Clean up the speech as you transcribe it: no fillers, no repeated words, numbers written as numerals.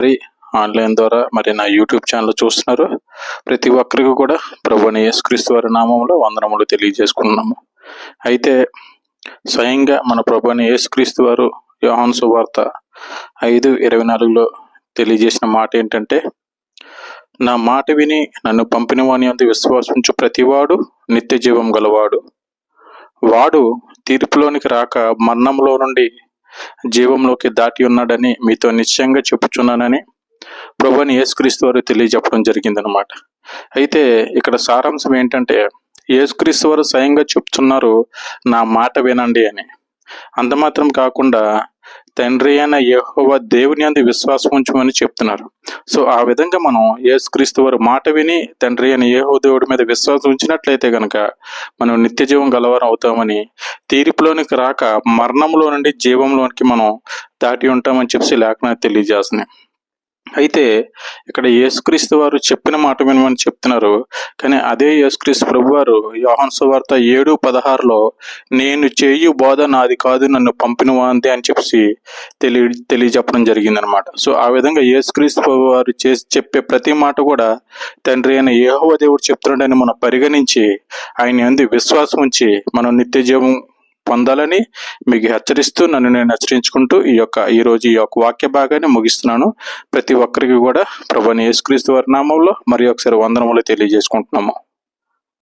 మరి ఆన్లైన్ ద్వారా మరి నా యూట్యూబ్ ఛానల్ చూస్తున్నారు ప్రతి ఒక్కరికి కూడా ప్రభువైన యేసుక్రీస్తు వారి నామములో వందనములు తెలియజేసుకున్నాము. అయితే స్వయంగా మన ప్రభువైన యేసుక్రీస్తు వారు యోహాను సువార్త 5:24 తెలియజేసిన మాట ఏంటంటే, నా మాట విని నన్ను పంపిన వాని యందు విశ్వాసించు ప్రతివాడు నిత్య జీవం గలవాడు, వాడు తీర్పులోనికి రాక మరణంలో నుండి జీవంలోకి దాటి ఉన్నాడని మీతో నిశ్చయంగా చెప్పుచున్నానని ప్రభువైన యేసుక్రీస్తు వారు తెలియజెప్పడం జరిగిందనమాట. అయితే ఇక్కడ సారాంశం ఏంటంటే, యేసుక్రీస్తు వారు స్వయంగా చెప్తున్నారు నా మాట వినండి అని. అంత మాత్రం కాకుండా తండ్రి అయిన యెహోవా దేవుని యందు విశ్వాసం ఉంచమని చెప్తున్నారు. సో ఆ విధంగా మనం యేసుక్రీస్తు వారు మాట విని తండ్రి అయిన యెహోవా దేవుడి మీద విశ్వాసం ఉంచినట్లయితే గనక మనం నిత్య జీవం గలవారం అవుతామని, తీర్పులోనికి రాక మరణంలో నుండి జీవంలోనికి మనం దాటి ఉంటామని చెప్పి లేఖనాలు తెలియజేస్తున్నాయి. అయితే ఇక్కడ యేసుక్రీస్తు వారు చెప్పిన మాట వినమని చెప్తున్నారు. కానీ అదే యేసుక్రీస్తు ప్రభు వారు యోహాను సువార్త 7:16 నేను చేయు బోధ నాది కాదు, నన్ను పంపిన వాందే అని చెప్పి తెలియజెప్పడం జరిగిందనమాట. సో ఆ విధంగా యేసుక్రీస్తు ప్రభు వారు చెప్పే ప్రతి మాట కూడా తండ్రి అయిన యెహోవా దేవుడు చెప్తున్నాడని మనం పరిగణించి ఆయన యందు విశ్వాసం ఉంచి మనం నిత్య జీవం పొందాలని మీకు హెచ్చరిస్తూ నన్ను నేను హెచ్చరించుకుంటూ ఈరోజు ఈ యొక్క వాక్య భాగాన్ని ముగిస్తున్నాను. ప్రతి ఒక్కరికి కూడా ప్రభువైన యేసుక్రీస్తు వారి నామములో మరి ఒకసారి వందనములు తెలియజేసుకుంటున్నాము.